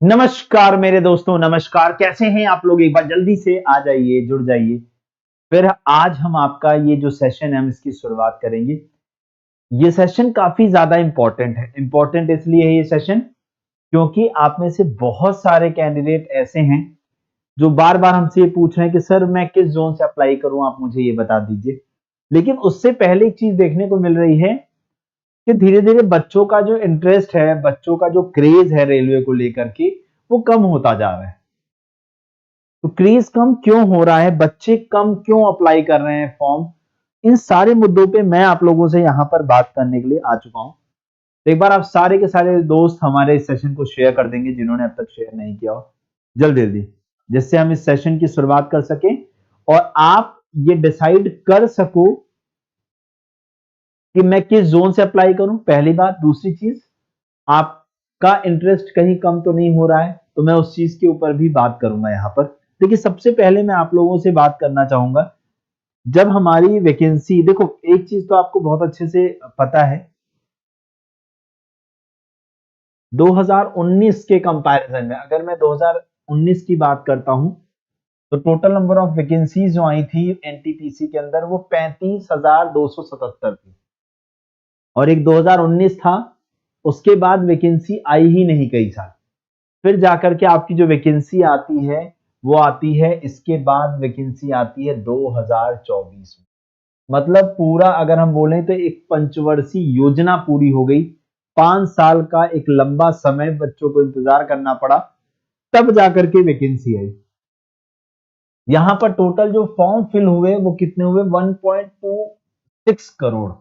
नमस्कार मेरे दोस्तों, नमस्कार। कैसे हैं आप लोग? एक बार जल्दी से आ जाइए, जुड़ जाइए। फिर आज हम आपका ये जो सेशन है हम इसकी शुरुआत करेंगे। ये सेशन काफी ज्यादा इंपॉर्टेंट है। इंपॉर्टेंट इसलिए है ये सेशन क्योंकि आप में से बहुत सारे कैंडिडेट ऐसे हैं जो बार बार हमसे ये पूछ रहे हैं कि सर मैं किस जोन से अप्लाई करूं, आप मुझे ये बता दीजिए। लेकिन उससे पहले एक चीज देखने को मिल रही है कि धीरे धीरे बच्चों का जो इंटरेस्ट है, बच्चों का जो क्रेज है रेलवे को लेकर के, वो कम होता जा रहा है। तो क्रेज कम क्यों हो रहा है, बच्चे कम क्यों अप्लाई कर रहे हैं फॉर्म, इन सारे मुद्दों पे मैं आप लोगों से यहाँ पर बात करने के लिए आ चुका हूँ। तो एक बार आप सारे के सारे दोस्त हमारे इस सेशन को शेयर कर देंगे जिन्होंने अब तक शेयर नहीं किया हो, जल्दी जल्दी, जिससे हम इस सेशन की शुरुआत कर सकें और आप ये डिसाइड कर सको कि मैं किस जोन से अप्लाई करूं। पहली बात। दूसरी चीज, आपका इंटरेस्ट कहीं कम तो नहीं हो रहा है, तो मैं उस चीज के ऊपर भी बात करूंगा यहाँ पर। देखिए, सबसे पहले मैं आप लोगों से बात करना चाहूंगा, जब हमारी वैकेंसी, देखो एक चीज तो आपको बहुत अच्छे से पता है, 2019 के कंपैरिजन में अगर मैं 2019 की बात करता हूं तो टोटल नंबर ऑफ वैकेंसीज जो आई थी एनटीपीसी के अंदर वो 35,277 थी। और एक 2019 था, उसके बाद वैकेंसी आई ही नहीं कई साल। फिर जाकर के आपकी जो वैकेंसी आती है वो आती है, इसके बाद वैकेंसी आती है 2024 में। मतलब पूरा अगर हम बोलें तो एक पंचवर्षीय योजना पूरी हो गई। 5 साल का एक लंबा समय बच्चों को इंतजार करना पड़ा, तब जाकर के वैकेंसी आई। यहां पर टोटल जो फॉर्म फिल हुए वो कितने हुए? 1.26 करोड़।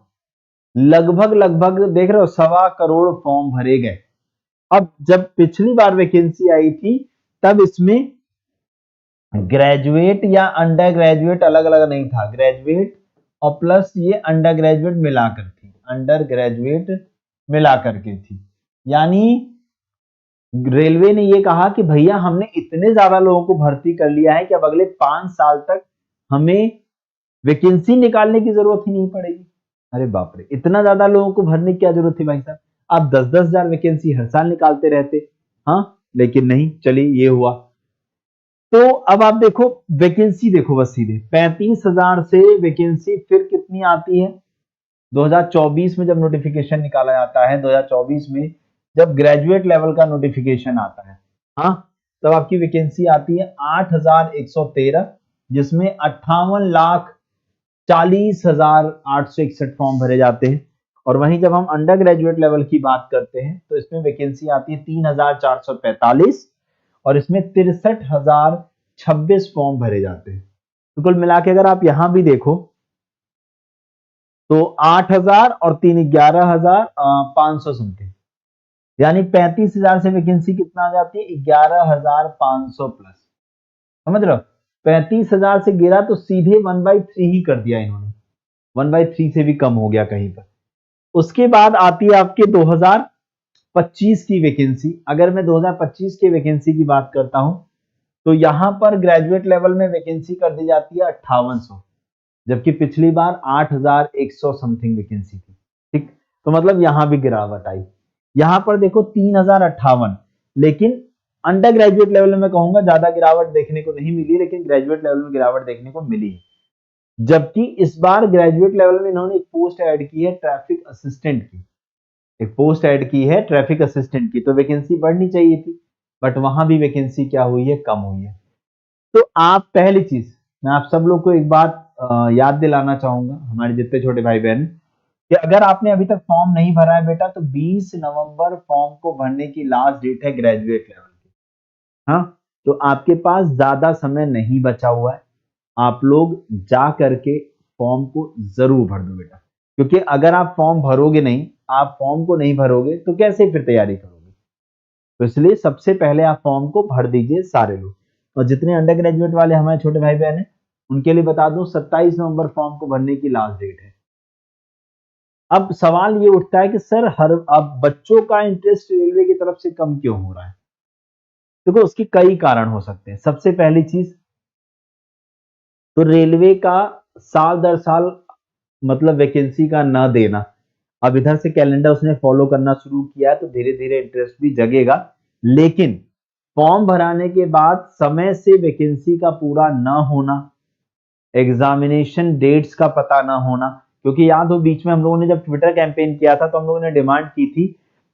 लगभग लगभग देख रहे हो, 1.25 करोड़ फॉर्म भरे गए। अब जब पिछली बार वैकेंसी आई थी तब इसमें ग्रेजुएट या अंडर ग्रेजुएट अलग अलग नहीं था, ग्रेजुएट और प्लस ये अंडर ग्रेजुएट मिलाकर थी, अंडर ग्रेजुएट मिलाकर के थी। यानी रेलवे ने ये कहा कि भैया हमने इतने ज्यादा लोगों को भर्ती कर लिया है कि अब अगले 5 साल तक हमें वैकेंसी निकालने की जरूरत ही नहीं पड़ेगी। अरे बाप रे, इतना ज्यादा लोगों को भरने की क्या जरूरत थी भाई साहब? आप 10-10 हजार वैकेंसी हर साल निकालते रहते। हाँ, लेकिन नहीं, चलिए ये हुआ। तो अब आप देखो वैकेंसी, देखो बस सीधे 35,000 से वैकेंसी फिर कितनी आती है 2024 में जब नोटिफिकेशन निकाला जाता है। 2024 में जब ग्रेजुएट लेवल का नोटिफिकेशन आता है, हाँ, तब आपकी वैकेंसी आती है 8,113, जिसमें 58,40,861 फॉर्म भरे जाते हैं। और वहीं जब हम अंडर ग्रेजुएट लेवल की बात करते हैं तो इसमें वैकेंसी आती है 3,445 और इसमें 63,026 फॉर्म भरे जाते हैं। तो कुल मिला के अगर आप यहां भी देखो तो 8,000 और 11,500 समथिंग, यानी 35,000 से वैकेंसी कितना आ जाती है? 11,500 प्लस। समझ रहे हो? 35,000 से गिरा तो सीधे 1/3 ही कर दिया इन्होंने, 1/3 से भी कम हो गया कहीं पर। उसके बाद आती है आपके 2025 की वैकेंसी। अगर मैं 2025 की वैकेंसी की बात करता हूं तो यहां पर ग्रेजुएट लेवल में वैकेंसी कर दी जाती है 5800, जबकि पिछली बार 8,100 समथिंग वैकेंसी थी। ठीक, तो मतलब यहां भी गिरावट आई। यहां पर देखो 3,058, लेकिन अंडर ग्रेजुएट लेवल में मैं कहूंगा ज्यादा गिरावट देखने को नहीं मिली, लेकिन ग्रेजुएट लेवल में गिरावट देखने को मिली। जबकि इस बार ग्रेजुएट लेवल में इन्होंने एक पोस्ट ऐड की है ट्रैफिक असिस्टेंट की, एक पोस्ट ऐड की है ट्रैफिक असिस्टेंट की। तो वैकेंसी बढ़नी चाहिए थी, बट वहां भी वैकेंसी क्या हुई है? कम हुई है। तो आप, पहली चीज मैं आप सब लोग को एक बात याद दिलाना चाहूंगा, हमारे जितने छोटे भाई बहन, कि अगर आपने अभी तक फॉर्म नहीं भरा है बेटा, तो 20 नवंबर फॉर्म को भरने की लास्ट डेट है ग्रेजुएट लेवल की। हाँ, तो आपके पास ज्यादा समय नहीं बचा हुआ है। आप लोग जा करके फॉर्म को जरूर भर दो बेटा, क्योंकि अगर आप फॉर्म भरोगे नहीं, आप फॉर्म को नहीं भरोगे तो कैसे फिर तैयारी करोगे? तो इसलिए सबसे पहले आप फॉर्म को भर दीजिए सारे लोग। और जितने अंडर ग्रेजुएट वाले हमारे छोटे भाई बहन हैं उनके लिए बता दूं, 27 नवंबर फॉर्म को भरने की लास्ट डेट है। अब सवाल ये उठता है कि सर हर अब बच्चों का इंटरेस्ट रेलवे की तरफ से कम क्यों हो रहा है? देखो उसके कई कारण हो सकते हैं। सबसे पहली चीज तो रेलवे का साल दर साल मतलब वैकेंसी का ना देना। अब इधर से कैलेंडर उसने फॉलो करना शुरू किया है तो धीरे धीरे इंटरेस्ट भी जगेगा, लेकिन फॉर्म भराने के बाद समय से वैकेंसी का पूरा न होना, एग्जामिनेशन डेट्स का पता ना होना, क्योंकि याद हो बीच में हम लोगों ने जब ट्विटर कैंपेन किया था तो हम लोगों ने डिमांड की थी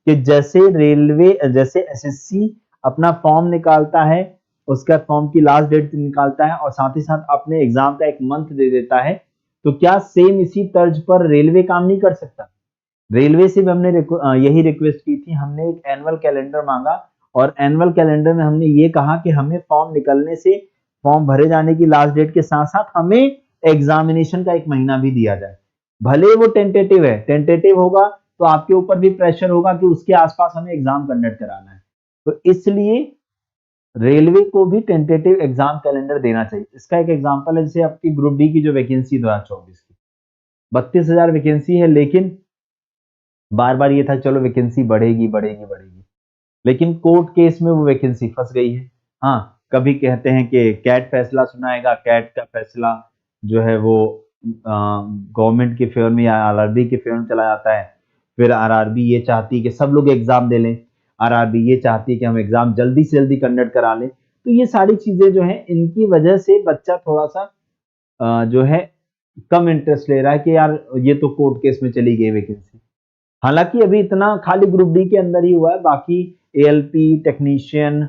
कि जैसे एसएससी अपना फॉर्म निकालता है, उसका फॉर्म की लास्ट डेट निकालता है और साथ ही साथ अपने एग्जाम का एक मंथ दे देता है, तो क्या सेम इसी तर्ज पर रेलवे काम नहीं कर सकता? रेलवे से भी हमने यही रिक्वेस्ट की थी, हमने एक एनुअल कैलेंडर मांगा और एनुअल कैलेंडर में हमने ये कहा कि हमें फॉर्म निकलने से, फॉर्म भरे जाने की लास्ट डेट के साथ साथ हमें एग्जामिनेशन का 1 महीना भी दिया जाए। भले वो टेंटेटिव है, टेंटेटिव होगा तो आपके ऊपर भी प्रेशर होगा कि उसके आसपास हमें एग्जाम कंडक्ट कराना है, तो इसलिए रेलवे को भी टेंटेटिव एग्जाम कैलेंडर देना चाहिए। इसका एक एग्जांपल है जैसे आपकी ग्रुप डी की जो वैकेंसी 2024 की 32,000 वैकेंसी है, लेकिन बार बार ये था चलो वैकेंसी बढ़ेगी बढ़ेगी बढ़ेगी, लेकिन कोर्ट केस में वो वैकेंसी फंस गई है। हाँ, कभी कहते हैं कि कैट फैसला सुनाएगा, कैट का फैसला जो है वो गवर्नमेंट के फेवर में या आरआरबी के फेवर में चला जाता है। फिर आरआरबी ये चाहती है कि सब लोग एग्जाम दे लें, आरआरबी ये चाहती है कि हम एग्जाम जल्दी से जल्दी कंडक्ट करा लें। तो ये सारी चीजें जो है इनकी वजह से बच्चा थोड़ा सा जो है कम इंटरेस्ट ले रहा है कि यार ये तो कोर्ट केस में चली गई वैकेंसी। हालांकि अभी इतना खाली ग्रुप डी के अंदर ही हुआ है, बाकी एएलपी टेक्नीशियन,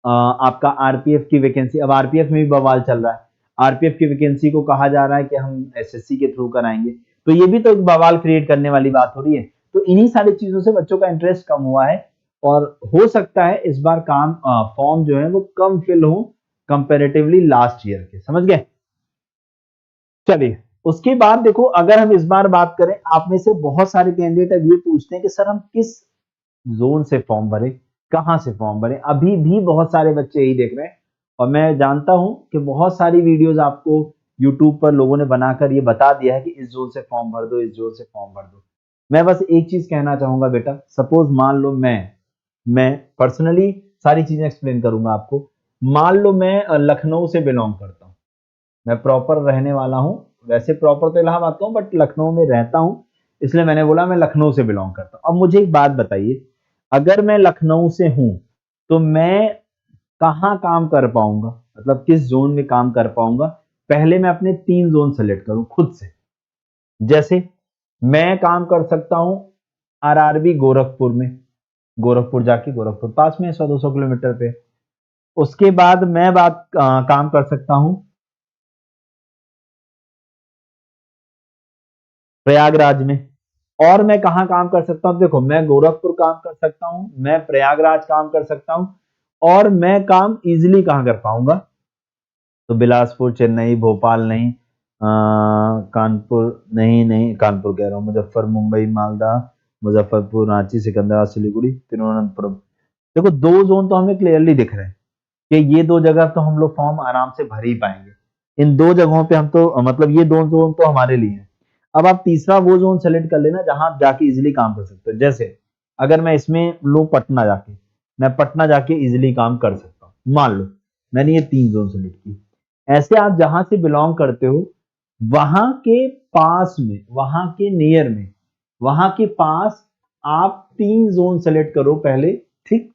आपका आरपीएफ की वैकेंसी, अब आरपीएफ में भी बवाल चल रहा है। आरपीएफ की वैकेंसी को कहा जा रहा है कि हम एसएससी के थ्रू कराएंगे, तो ये भी तो एक बवाल क्रिएट करने वाली बात हो रही है। तो इन्हीं सारी चीजों से बच्चों का इंटरेस्ट कम हुआ है और हो सकता है इस बार काम फॉर्म जो है वो कम फिल हो कंपेरेटिवली लास्ट ईयर के, समझ गए? चलिए उसके बाद देखो, अगर हम इस बार बात करें, आप में से बहुत सारे कैंडिडेट अब ये पूछते हैं कि सर हम किस जोन से फॉर्म भरें, कहां से फॉर्म भरें। अभी भी बहुत सारे बच्चे यही देख रहे हैं और मैं जानता हूं कि बहुत सारी वीडियोस आपको यूट्यूब पर लोगों ने बनाकर ये बता दिया है कि इस जोन से फॉर्म भर दो, इस जोन से फॉर्म भर दो। मैं बस एक चीज कहना चाहूंगा बेटा, सपोज मान लो मैं पर्सनली सारी चीजें एक्सप्लेन करूंगा आपको। मान लो मैं लखनऊ से बिलोंग करता हूं, मैं प्रॉपर रहने वाला हूं, वैसे प्रॉपर तो इलाहाबाद का हूं बट लखनऊ में रहता हूं, इसलिए मैंने बोला मैं लखनऊ से बिलोंग करता हूं। अब मुझे एक बात बताइए, अगर मैं लखनऊ से हूं तो मैं कहां काम कर पाऊंगा, मतलब किस जोन में काम कर पाऊंगा? पहले मैं अपने 3 जोन सेलेक्ट करूं खुद से। जैसे मैं काम कर सकता हूं आरआरबी गोरखपुर में, गोरखपुर जाके, गोरखपुर पास में 100-200 किलोमीटर पे। उसके बाद मैं काम कर सकता हूं प्रयागराज में। और मैं कहां काम कर सकता हूं? देखो, मैं गोरखपुर काम कर सकता हूं, मैं प्रयागराज काम कर सकता हूं, और मैं काम इजीली कहां कर पाऊंगा? तो बिलासपुर, चेन्नई, भोपाल नहीं, कानपुर नहीं, नहीं कानपुर कह रहा हूं, मुजफ्फर, मुंबई, मालदा, मुजफ्फरपुर, रांची, सिकंदराबाद, सिलीगुड़ी, तिरुवनंतपुरम। देखो 2 जोन तो हमें क्लियरली दिख रहे हैं कि ये 2 जगह तो हम लोग फॉर्म आराम से भर ही पाएंगे। इन 2 जगहों पे हम तो मतलब ये 2 जोन तो हमारे लिए है। अब आप तीसरा वो जोन सेलेक्ट कर लेना जहां आप जाके इजीली काम कर सकते हो। जैसे अगर मैं इसमें लूं पटना जाके, मैं पटना जाके इजीली काम कर सकता हूं। मान लो मैंने ये 3 जोन सेलेक्ट की। ऐसे आप जहां से बिलोंग करते हो वहां के पास में, वहां के नियर में, वहां के पास आप 3 जोन सेलेक्ट करो पहले, ठीक?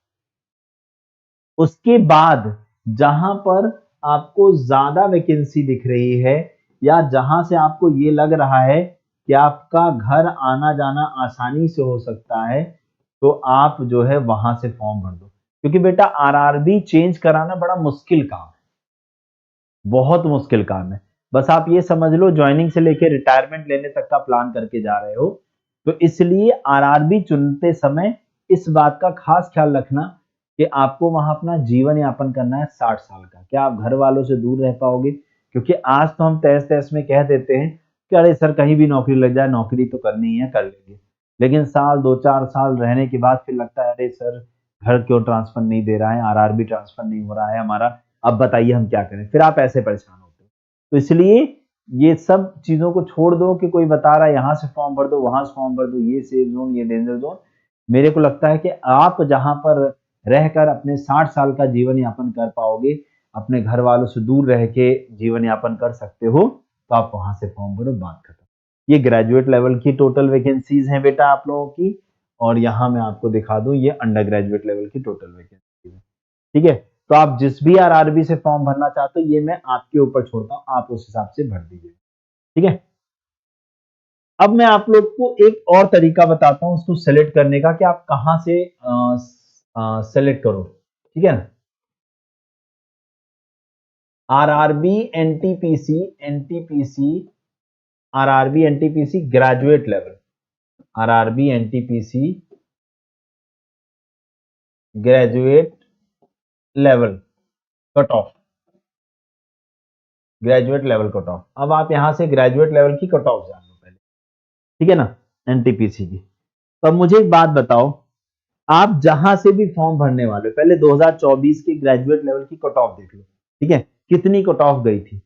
उसके बाद जहां पर आपको ज्यादा वैकेंसी दिख रही है या जहां से आपको ये लग रहा है कि आपका घर आना जाना आसानी से हो सकता है, तो आप जो है वहां से फॉर्म भर दो। क्योंकि बेटा आरआरबी चेंज कराना बड़ा मुश्किल काम है, बहुत मुश्किल काम है। बस आप ये समझ लो ज्वाइनिंग से लेके रिटायरमेंट लेने तक का प्लान करके जा रहे हो, तो इसलिए आरआरबी चुनते समय इस बात का खास ख्याल रखना कि आपको वहां अपना जीवन यापन करना है 60 साल का। क्या आप घर वालों से दूर रह पाओगे? क्योंकि आज तो हम तहस तहस में कह देते हैं कि अरे सर कहीं भी नौकरी लग जाए, नौकरी तो करनी ही है, कर लेंगे। लेकिन साल 2-4 साल रहने के बाद फिर लगता है अरे सर घर क्यों ट्रांसफर नहीं दे रहा है, आरआरबी ट्रांसफर नहीं हो रहा है हमारा, अब बताइए हम क्या करें? फिर आप ऐसे परेशान होते हो। तो इसलिए ये सब चीजों को छोड़ दो कि कोई बता रहा है यहाँ से फॉर्म भर दो, वहां से फॉर्म भर दो, ये सेफ जोन, ये डेंजर जोन। मेरे को लगता है कि आप जहां पर रहकर अपने 60 साल का जीवन यापन कर पाओगे, अपने घर वालों से दूर रह के जीवन यापन कर सकते हो, तो आप वहां से फॉर्म भरो, बात खत्म। ये ग्रेजुएट लेवल की टोटल वैकेंसीज हैं बेटा आप लोगों की, और यहाँ मैं आपको दिखा दूं ये अंडर ग्रेजुएट लेवल की टोटल वैकेंसीज है। ठीक है, तो आप जिस भी आरआरबी से फॉर्म भरना चाहते हो ये मैं आपके ऊपर छोड़ता हूं, आप उस हिसाब से भर दीजिए। ठीक है, अब मैं आप लोग को एक और तरीका बताता हूं उसको सेलेक्ट करने का कि आप कहां से सेलेक्ट करो। ठीक है ना, RRB NTPC, NTPC, RRB NTPC graduate level, RRB NTPC graduate level cut off, graduate level cut off. अब आप यहां से ग्रेजुएट लेवल की कट ऑफ जान लो पहले। ठीक है ना, एनटीपीसी की। तो अब मुझे एक बात बताओ, आप जहां से भी फॉर्म भरने वाले हो पहले 2024 की ग्रेजुएट लेवल की कट ऑफ देख लो। ठीक है, कितनी कट ऑफ गई थी।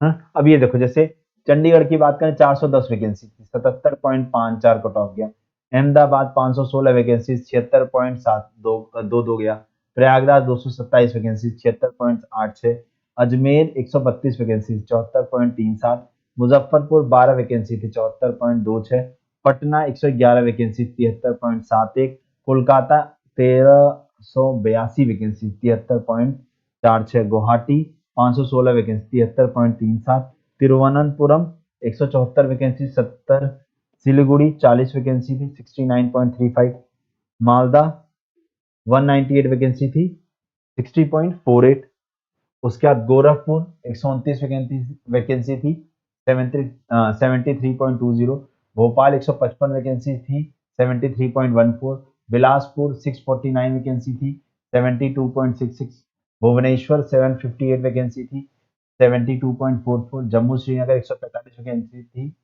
हाँ, अब ये देखो, जैसे चंडीगढ़ की बात करें 410 वैकेंसी थी, 77.54 कट ऑफ गया। अहमदाबाद 516 वैकेंसी, 76.72 गया। Prayagraj 227 vacancy, 76.86। Ajmer 132 vacancy, 74.37। Muzaffarpur 12 vacancy थी, 74.26। Patna 111 vacancy, 73.71। Kolkata 1382 vacancy, 73.46। Guwahati 516 vacancy, 73.37। Thiruvananthapuram 174 vacancy, 70। Siliguri 40 vacancy थी, 69.35। मालदा 198 वैकेंसी थी, 60.48। उसके बाद गोरखपुर 129 वैकेंसी थी, 73.20। भोपाल 155 वैकेंसी थी, 73.14। बिलासपुर 649 वैकेंसी थी, 72.66। भुवनेश्वर 758 वैकेंसी थी, 72.44। जम्मू श्रीनगर 145 वैकेंसी थी,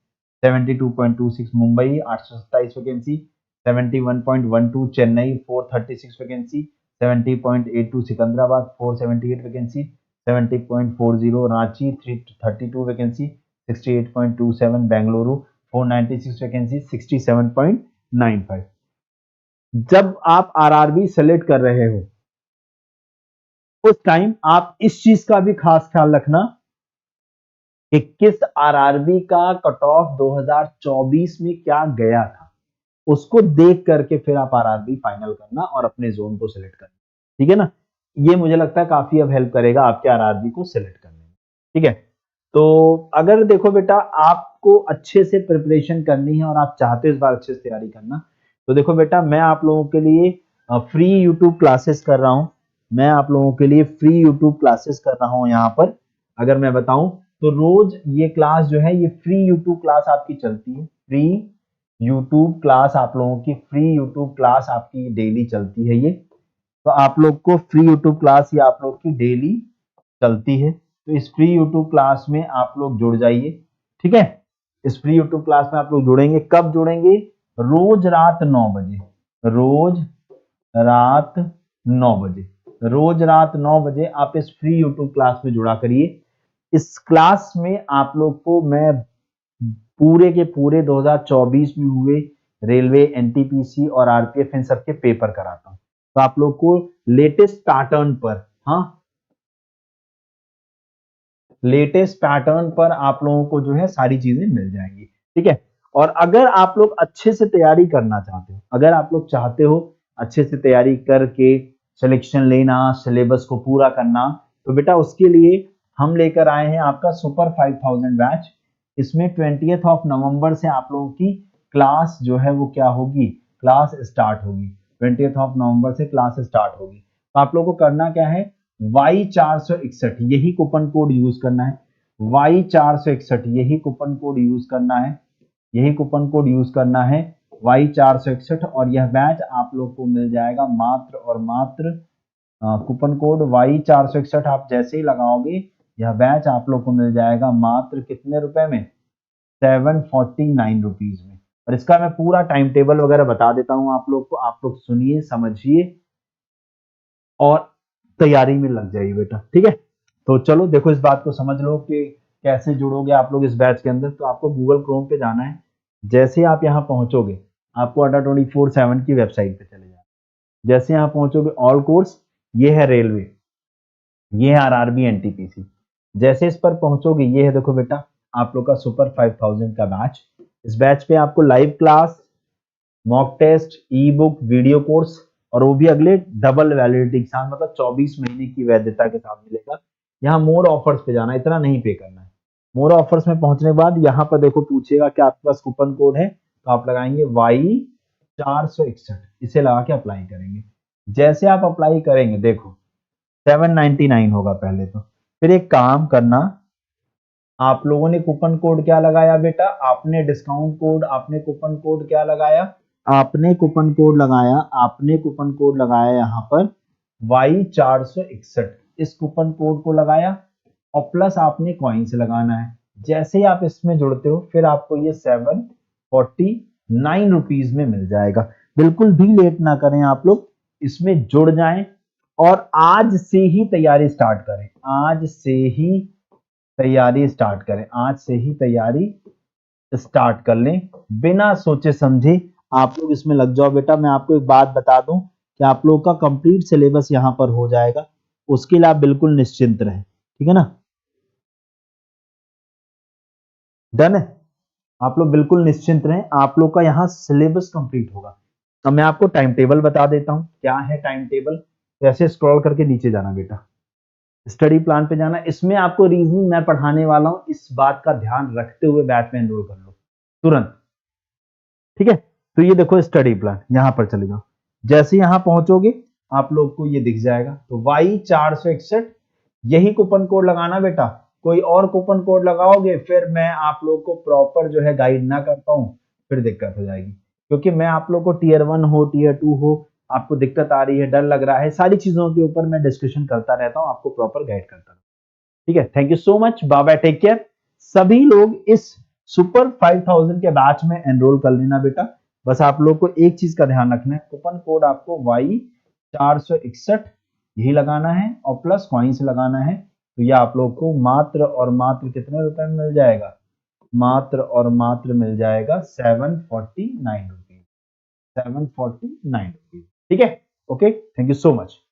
72.26। Mumbai 827 vacancy, 71.12। Chennai 436 vacancy, 70.82। Secunderabad 478 vacancy, 70.40। Ranchi 332 vacancy, 68.27। Bengaluru 496 vacancy, 67.95। जब आप आरआरबी सेलेक्ट कर रहे हो उस टाइम आप इस चीज का भी खास ख्याल रखना कि किस आरआरबी का कट ऑफ 2024 में क्या गया था, उसको देख करके फिर आप आरआरबी फाइनल करना और अपने जोन को सिलेक्ट करना। ठीक है ना, ये मुझे लगता है काफी अब हेल्प करेगा आपके आरआरबी को सिलेक्ट करने में। ठीक है, तो अगर देखो बेटा आपको अच्छे से प्रिपरेशन करनी है और आप चाहते हो इस बार अच्छे से तैयारी करना, तो देखो बेटा मैं आप लोगों के लिए फ्री यूट्यूब क्लासेस कर रहा हूं। मैं आप लोगों के लिए फ्री यूट्यूब क्लासेस कर रहा हूं यहाँ पर। अगर मैं बताऊं तो रोज ये क्लास जो है ये फ्री यूट्यूब क्लास आपकी चलती है। फ्री यूट्यूब क्लास आप लोगों की, फ्री यूट्यूब क्लास आपकी डेली चलती है ये। तो आप लोग को फ्री यूट्यूब क्लास ये आप लोग की डेली चलती है। तो इस फ्री यूट्यूब क्लास में आप लोग जुड़ जाइए। ठीक है, इस फ्री यूट्यूब क्लास में आप लोग जुड़ेंगे, कब जुड़ेंगे? रोज रात 9 बजे, रोज रात 9 बजे, रोज रात 9 बजे आप इस फ्री यूट्यूब क्लास में जुड़ा करिए। इस क्लास में आप लोग को मैं पूरे के पूरे 2024 में हुए रेलवे, एनटीपीसी और आरपीएफ इन सबके पेपर कराता हूं। तो आप लोग को लेटेस्ट पैटर्न पर, हाँ, लेटेस्ट पैटर्न पर आप लोगों को जो है सारी चीजें मिल जाएंगी। ठीक है, और अगर आप लोग अच्छे से तैयारी करना चाहते हो, अगर आप लोग चाहते हो अच्छे से तैयारी करके सिलेक्शन लेना, सिलेबस को पूरा करना, तो बेटा उसके लिए हम लेकर आए हैं आपका सुपर 5000 बैच। इसमें 20th ऑफ नवंबर से आप लोगों की क्लास जो है वो क्या होगी, क्लास स्टार्ट होगी। 20th ऑफ नवंबर से क्लास स्टार्ट होगी। तो आप लोगों को करना क्या है, Y461 यही कूपन कोड यूज करना है। Y461 यही कूपन कोड यूज करना है, यही कूपन कोड यूज करना है Y461। और यह बैच आप लोग को मिल जाएगा मात्र और मात्र, कूपन कोड Y461 आप जैसे ही लगाओगे यह बैच आप लोग को मिल जाएगा मात्र कितने रुपए में, 749 रुपीज में। और इसका मैं पूरा टाइम टेबल वगैरह बता देता हूं आप लोग को, आप लोग सुनिए, समझिए और तैयारी में लग जाइए बेटा। ठीक है, तो चलो देखो इस बात को समझ लो कि कैसे जुड़ोगे आप लोग इस बैच के अंदर। तो आपको गूगल क्रोम पे जाना है। जैसे ही आप यहाँ पहुंचोगे आपको अड्डा 24/7 की वेबसाइट पे चले जाना। जैसे यहाँ पहुंचोगे ऑल कोर्स, ये है रेलवे, ये है आरआरबी एनटीपीसी। जैसे इस पर पहुंचोगे ये है देखो बेटा आप लोग का सुपर 5000 का बैच। इस बैच पे आपको live class, mock test, e book, video course और वो भी अगले डबल वैलिडिटी के साथ, मतलब 24 महीने की वैधता के साथ मिलेगा। यहाँ मोर ऑफर्स पे जाना है, इतना नहीं पे करना है। मोर ऑफर्स में पहुंचने के बाद यहाँ पर देखो पूछेगा कि आपके पास कूपन कोड है, तो आप लगाएंगे Y461, इसे लगा के अप्लाई करेंगे। जैसे आप अप्लाई करेंगे देखो 799 होगा पहले तो। फिर एक काम करना, आप लोगों ने कूपन कोड क्या लगाया बेटा, आपने डिस्काउंट कोड, आपने कूपन कोड क्या लगाया, आपने कूपन कोड लगाया, आपने कूपन कोड लगाया यहाँ पर Y461, इस कूपन कोड को लगाया और प्लस आपने कॉइन से लगाना है। जैसे ही आप इसमें जुड़ते हो फिर आपको ये 749 रुपीज में मिल जाएगा। बिल्कुल भी लेट ना करें आप लोग, इसमें जुड़ जाएं और आज से ही तैयारी स्टार्ट करें। आज से ही तैयारी स्टार्ट करें, आज से ही तैयारी स्टार्ट कर लें, बिना सोचे समझे आप लोग इसमें लग जाओ। बेटा मैं आपको एक बात बता दूं कि आप लोग का कंप्लीट सिलेबस यहां पर हो जाएगा, उसके लिए आप बिल्कुल निश्चिंत रहें, ठीक है ना। डन है, आप लोग बिल्कुल निश्चिंत रहें, आप लोग का यहाँ सिलेबस कंप्लीट होगा। अब मैं आपको टाइम टेबल बता देता हूँ, क्या है टाइम टेबल। ऐसे स्क्रॉल करके नीचे जाना बेटा, स्टडी प्लान पे जाना, इसमें आपको रीजनिंग मैं पढ़ाने वाला हूं, इस बात का ध्यान रखते हुए बैच में एनरोल कर लो तुरंत, ठीक है। तो ये देखो स्टडी प्लान, यहां पर चले जाओ। जैसे यहां पहुंचोगे आप लोग को ये दिख जाएगा, तो Y461 यही कूपन कोड लगाना बेटा। कोई और कूपन कोड लगाओगे फिर मैं आप लोग को प्रॉपर जो है गाइड ना कर पाऊं, फिर दिक्कत हो जाएगी। क्योंकि मैं आप लोग को टीयर 1 हो टीयर 2 हो, आपको दिक्कत आ रही है, डर लग रहा है, सारी चीजों के ऊपर मैं डिस्कशन करता रहता हूं, आपको प्रॉपर गाइड करता हूं, ठीक है। Thank you so much, bye bye, take care. सभी लोग इस सुपर 5000 के बैच में एनरोल कर लेना बेटा। बस आप लोग को एक चीज का ध्यान रखना है, कूपन कोड आपको Y461 यही लगाना है और प्लस कॉइन्स लगाना है। तो ये आप लोग को मात्र और मात्र कितने रुपए में मिल जाएगा, मात्र और मात्र मिल जाएगा 749 रुपीज, 749 रुपीज, ठीक है। Okay, thank you so much.